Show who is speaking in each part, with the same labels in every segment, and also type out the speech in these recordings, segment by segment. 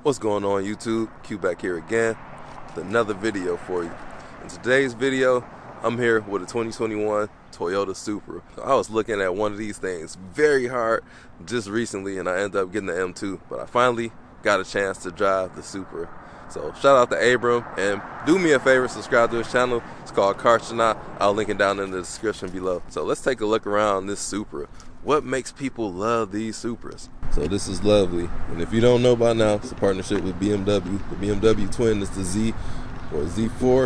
Speaker 1: What's going on YouTube? Q back here again with another video for you. In today's video, I'm here with a 2021 Toyota Supra. I was looking at one of these things very hard just recently and I ended up getting the M2, but I finally got a chance to drive the Supra. So shout out to Abram, and do me a favor, subscribe to his channel. It's called Car Shana. I'll link it down in the description below. So let's take a look around this Supra. What makes people love these Supras? So this is lovely, and if you don't know by now, it's a partnership with BMW. The BMW twin is the Z or Z4,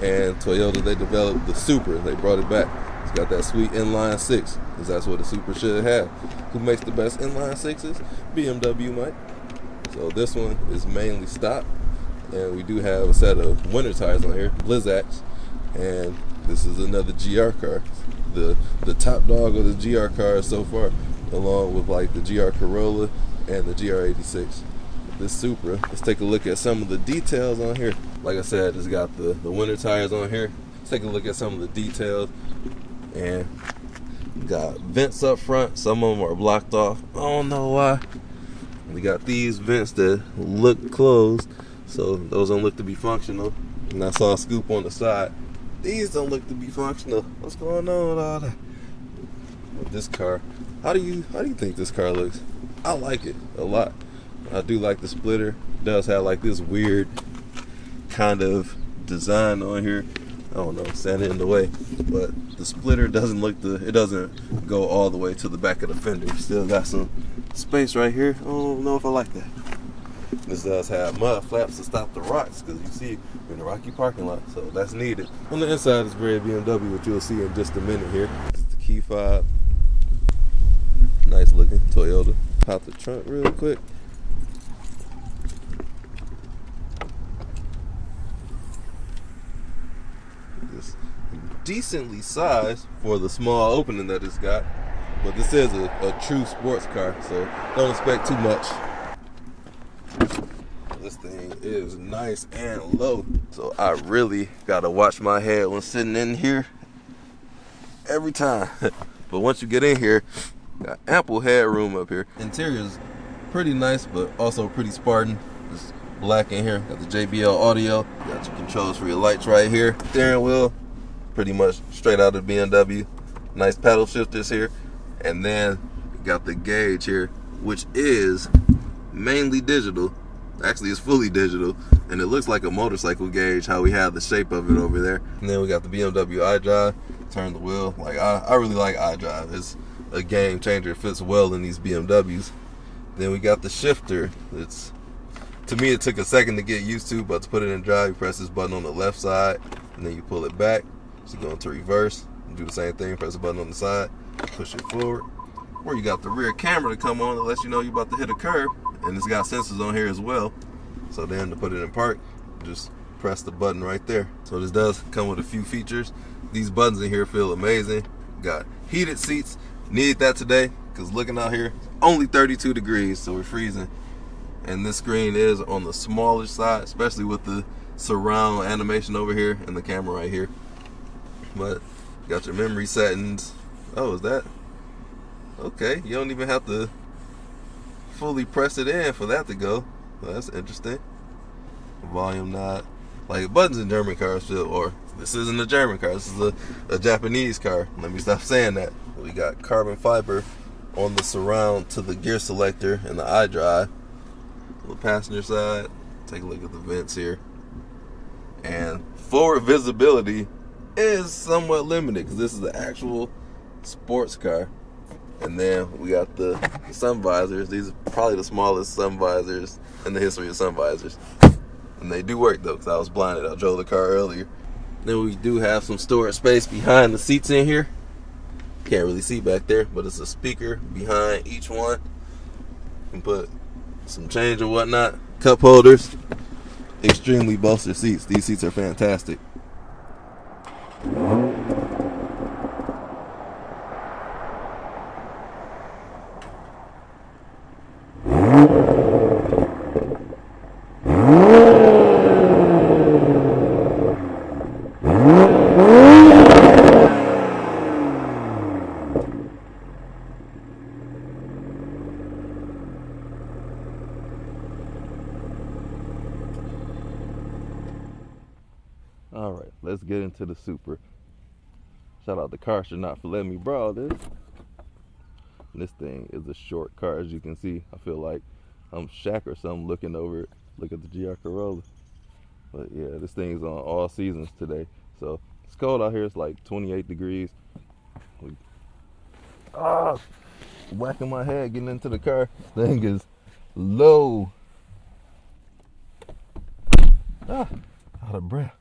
Speaker 1: and Toyota, they developed the Supra. They brought it back. It's got that sweet inline six, because that's what a Supra should have. Who makes the best inline sixes? BMW might. So this one is mainly stock, and we do have a set of winter tires on here, Blizzaks, and this is another GR car. The top dog of the GR cars so far, along with like the GR Corolla and the GR86. This Supra, let's take a look at some of the details on here. Like I said, it's got the winter tires on here. Let's take a look at some of the details. And got vents up front. Some of them are blocked off. I don't know why. We got these vents that look closed, so those don't look to be functional. And I saw a scoop on the side. These don't look to be functional. What's going on with all that? With this car, how do you think this car looks? I like it a lot. I do like the splitter. It does have like this weird kind of design on here. I don't know, standing in the way, but the splitter doesn't it doesn't go all the way to the back of the fender. Still got some space right here. I don't know if I like that. This does have mud flaps to stop the rocks, because you see we're in a rocky parking lot, so that's needed. On the inside is red BMW, which you'll see in just a minute here. This is the key fob. Nice looking Toyota. Pop the trunk real quick. This decently sized for the small opening that it's got, but this is a true sports car, so don't expect too much. This thing is nice and low, so I really gotta watch my head when sitting in here every time. But once you get in here, got ample headroom up here. Interior is pretty nice, but also pretty Spartan. Just black in here. Got the JBL audio. Got your controls for your lights right here. Steering wheel, pretty much straight out of BMW. Nice paddle shifters here, and then you got the gauge here, which is mainly digital. Actually, it's fully digital, and it looks like a motorcycle gauge, how we have the shape of it over there. And then we got the BMW iDrive. Turn the wheel. Like I really like iDrive. It's a game changer. It fits well in these BMWs. Then we got the shifter. It's, to me, it took a second to get used to, but to put it in drive, you press this button on the left side, and then you pull it back. So you go into reverse, do the same thing, press the button on the side, push it forward. Or you got the rear camera to come on that lets you know you're about to hit a curb. And it's got sensors on here as well. So then to put it in park, just press the button right there. So this does come with a few features. These buttons in here feel amazing. Got heated seats. Need that today, because looking out here, only 32 degrees, so we're freezing. And this screen is on the smaller side, especially with the surround animation over here and the camera right here. But got your memory settings. Oh, is that? Okay, you don't even have to fully press it in for that to go. Well, that's interesting. Volume knob. Like buttons in German cars feel, or this isn't a German car, this is a Japanese car. Let me stop saying that. We got carbon fiber on the surround to the gear selector and the iDrive. On the passenger side, take a look at the vents here. And forward visibility is somewhat limited, because this is the actual sports car. And then we got the sun visors. These are probably the smallest sun visors in the history of sun visors. And they do work though, because I was blinded. I drove the car earlier. Then we do have some storage space behind the seats in here. Can't really see back there, but it's a speaker behind each one. You can put some change or whatnot. Cup holders. Extremely bolstered seats. These seats are fantastic. All right, let's get into the Supra. Shout out to Car4Not for letting me borrow this. This thing is a short car, as you can see. I feel like I'm Shaq or something looking over it. Look at the GR Corolla. But yeah, this thing's on all seasons today. So it's cold out here. It's like 28 degrees. Whacking my head getting into the car. This thing is low. Out of breath.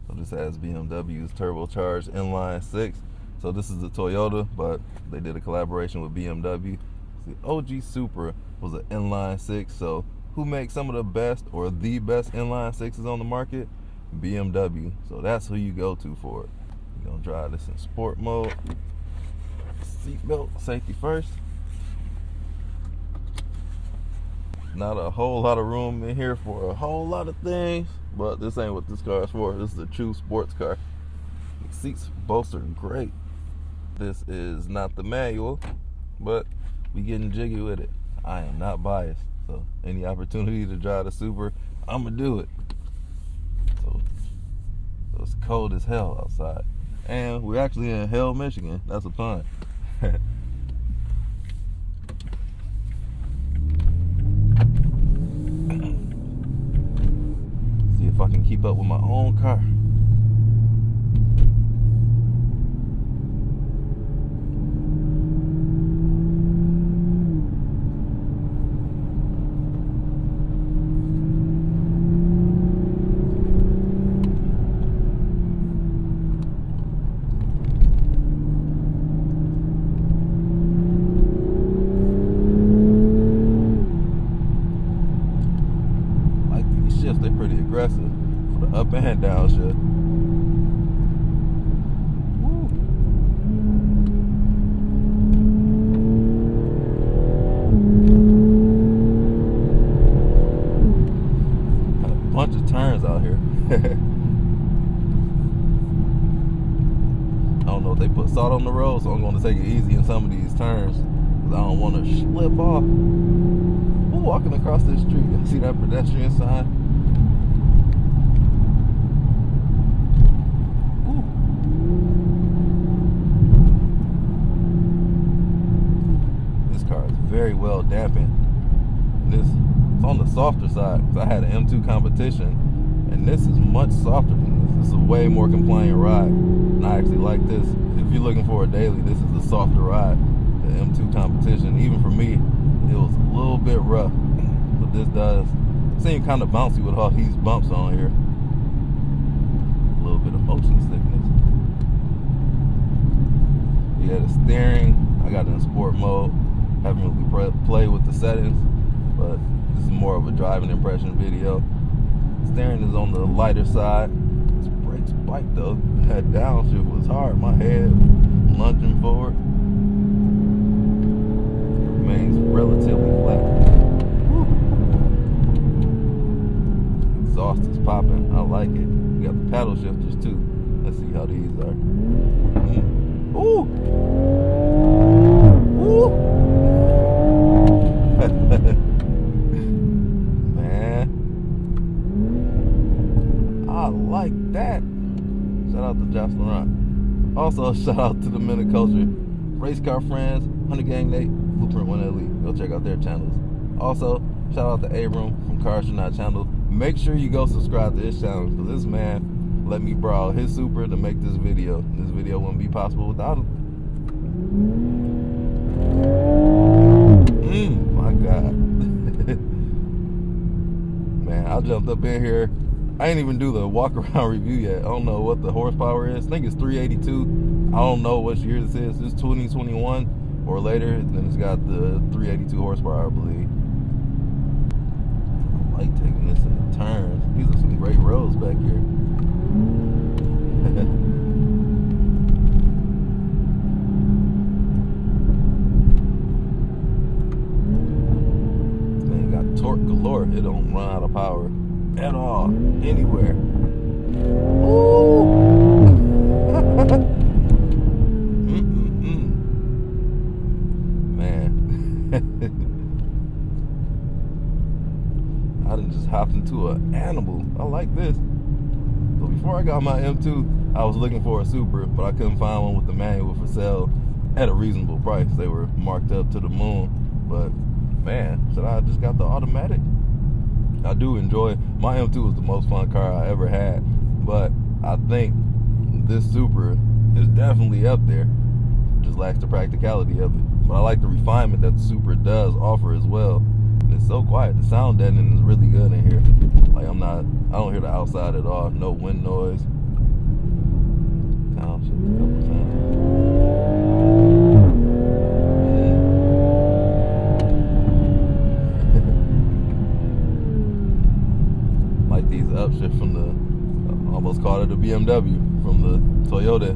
Speaker 1: So this has BMW's turbocharged inline 6. So this is a Toyota, but they did a collaboration with BMW. The OG Supra was an inline 6. So who makes some of the best or the best inline 6s on the market? BMW. So that's who you go to for it. You're gonna drive this in sport mode. Seatbelt, safety first. Not a whole lot of room in here for a whole lot of things, but this ain't what this car is for. This is a true sports car. The seats both are great. This is not the manual, but we getting jiggy with it. I am not biased, so any opportunity to drive the Supra, I'm gonna do it. So it's cold as hell outside, and we're actually in Hell, Michigan. That's a pun. See if I can keep up with my own car. They're pretty aggressive for the up and down shift. Woo. Got a bunch of turns out here. I don't know if they put salt on the road, so I'm going to take it easy in some of these turns because I don't want to slip off. We're walking across this street. You see that pedestrian sign? Very well dampened. It's on the softer side because I had an M2 competition, and this is much softer than this. This is a way more compliant ride, and I actually like this. If you're looking for a daily, this is a softer ride. The M2 competition, even for me, it was a little bit rough, but this does seem kind of bouncy with all these bumps on here. A little bit of motion sickness. Yeah, the steering, I got it in sport mode. Haven't really played with the settings, but this is more of a driving impression video. Steering is on the lighter side. This brakes bite though. That downshift was hard. My head lunging forward. Remains relatively flat. Woo. Exhaust is popping. I like it. We got the paddle shifters too. Let's see how these are. Ooh! Ooh! Man, I like that. Shout out to Jocelyn. Also, shout out to the Men of Culture, Race Car Friends, 100 Gang Nate, Blueprint 1 Elite. Go check out their channels. Also, shout out to Abram from Car4Not channel. Make sure you go subscribe to his channel because this man let me borrow his Supra to make this video. This video wouldn't be possible without him. My God. Man, I jumped up in here. I ain't even do the walk around review yet. I don't know what the horsepower is. I think it's 382. I don't know what year this is. It's 2021 or later. And then it's got the 382 horsepower, I believe. I like taking this in the turns. These are some great roads back here. Torque galore. It don't run out of power at all, anywhere. Ooh. Man. to an animal. I like this. So before I got my M2, I was looking for a Supra, but I couldn't find one with the manual for sale at a reasonable price. They were marked up to the moon. But man, should I just got the automatic? I do enjoy, my M2 was the most fun car I ever had, but I think this Supra is definitely up there. Just lacks the practicality of it. But I like the refinement that the Supra does offer as well. It's so quiet. The sound deadening is really good in here. Like I don't hear the outside at all. No wind noise. Downshift a couple times. Like these upshifts from the, I almost called it a BMW from the Toyota.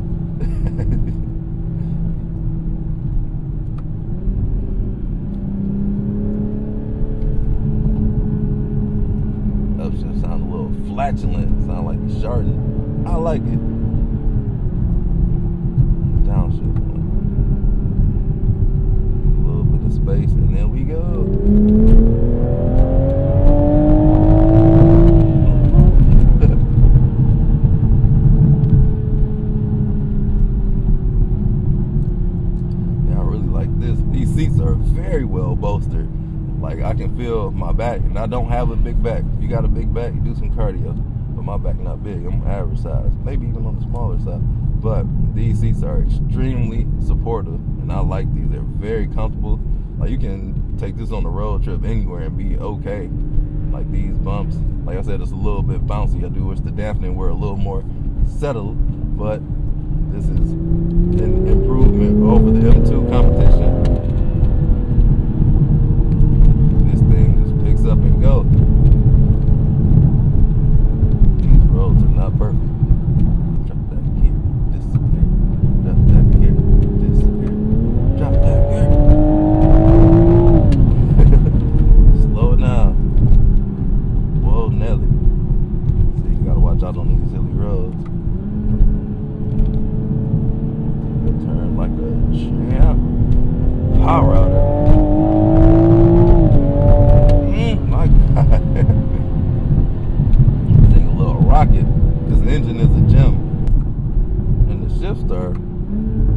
Speaker 1: Upshift sound a little flatulent, sound like it's sharding. I like it. Downshift, a little bit of space, and then we go. These seats are very well bolstered. Like I can feel my back, and I don't have a big back. If you got a big back, you do some cardio. But my back not big. I'm average size, maybe even on the smaller side. But these seats are extremely supportive, and I like these. They're very comfortable. Like you can take this on a road trip anywhere and be okay. Like these bumps, like I said, it's a little bit bouncy. I do wish the dampening were a little more settled, but this is an improvement over the M2 competition. This thing just picks up and go. These roads are not perfect. Drop that gear, disappear. Drop that gear, disappear. Drop that gear. Slow it down. Whoa, Nelly. See, you gotta watch out on these hilly roads. Turn like a champ. Power outer. My God. This thing a little rocket. This engine is a gem. And the shifts are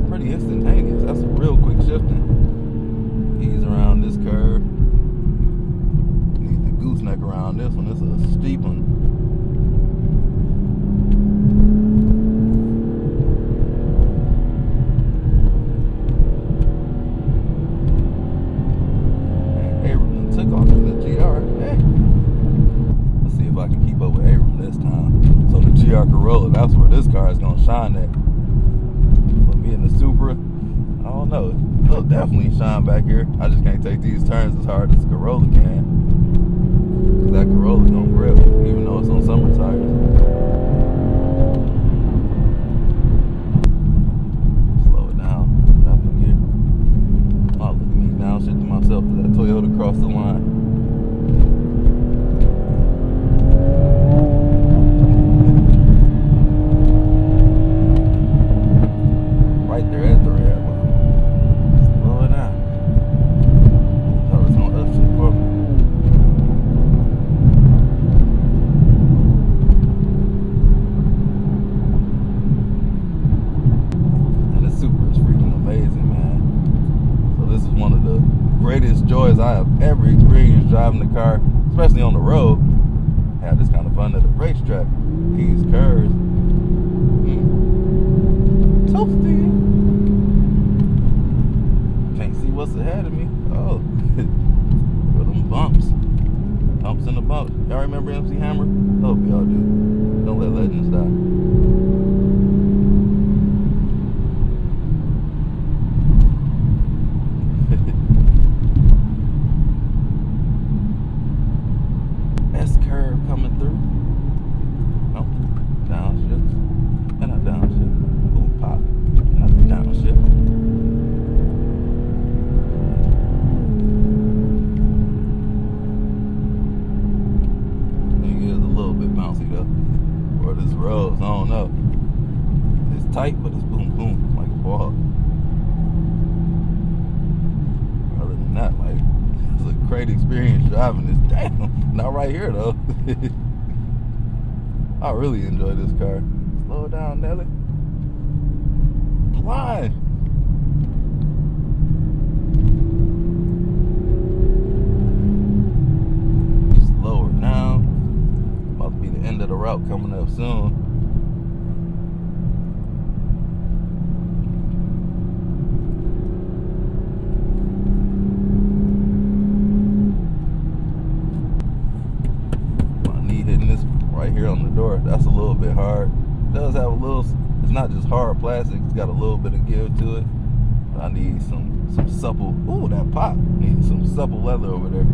Speaker 1: pretty instantaneous. That's a real quick shifting. Ease around this curve. Need the gooseneck around this one. This is a steep one. Off in the GR. Hey. Let's see if I can keep up with Abram this time. So the GR Corolla, that's where this car is gonna shine at. But me and the Supra, I don't know. It'll definitely shine back here. I just can't take these turns as hard as the Corolla can. Cause that Corolla's gonna grip, even though it's on summer tires. Slow it down. Nothing here. Oh, look at me downshifting myself to that Toyota across the line. Right there at the red line. Slow it down. Thought it was gonna upshift for me. And the Supra is freaking amazing, man. So this is one of the greatest joys I have ever experienced driving the car, especially on the road. Had this kind of fun at the racetrack. These curves. Toasty. Can't see what's ahead of me. Oh. With them bumps. Bumps in the bumps. Y'all remember MC Hammer? Hope y'all do. Don't let legends die. Curve coming through. Oh, downshift. And a downshift. Ooh, pop. And a downshift. Thing is a little bit bouncy though. Or this road, I don't know. It's tight, but it's boom boom like a ball. Other than that, like, it's a great experience driving this Damn, not right here though. I really enjoy this car. Slow down, Nelly. Blind. Slow her down. About to be the end of the route coming up soon. Right here on the door, that's a little bit hard. It does have a little, it's not just hard plastic, it's got a little bit of give to it. I need some supple, ooh, that pop. Need some supple leather over there.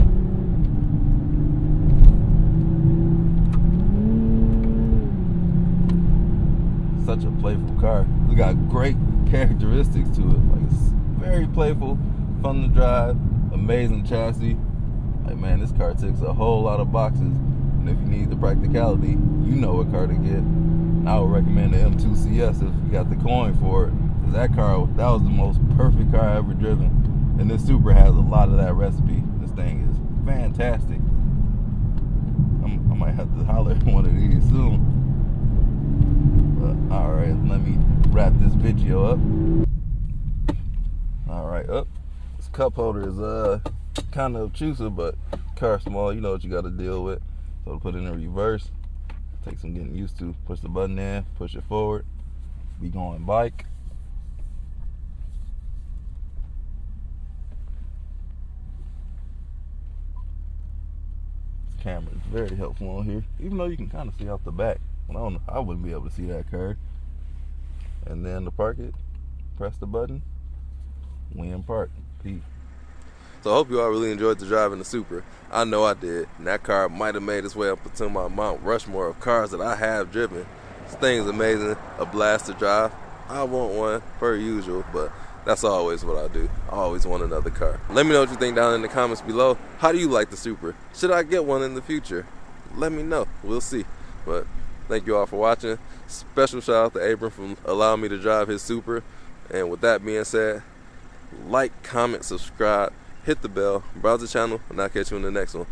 Speaker 1: Such a playful car. It's got great characteristics to it. Like, it's very playful, fun to drive, amazing chassis. Like, man, this car ticks a whole lot of boxes. If you need the practicality, you know what car to get. I would recommend the M2CS if you got the coin for it. Cause that car, that was the most perfect car I ever driven. And this Supra has a lot of that recipe. This thing is fantastic. I might have to holler at one of these soon. But, all right, let me wrap this video up. All right, this cup holder is kind of obtrusive, but car small, you know what you got to deal with. So to put it in reverse, take some getting used to. Push the button in, push it forward, be going bike. This camera is very helpful on here, even though you can kind of see out the back. I wouldn't be able to see that curve. And then to park it, press the button, we in park. Peace. So I hope you all really enjoyed the drive in the Supra. I know I did. And that car might have made its way up into my Mount Rushmore of cars that I have driven. This thing is amazing, a blast to drive. I want one per usual, but that's always what I do. I always want another car. Let me know what you think down in the comments below. How do you like the Supra? Should I get one in the future? Let me know. We'll see. But thank you all for watching. Special shout out to Abram for allowing me to drive his Supra. And with that being said, like, comment, subscribe, hit the bell, browse the channel, and I'll catch you in the next one.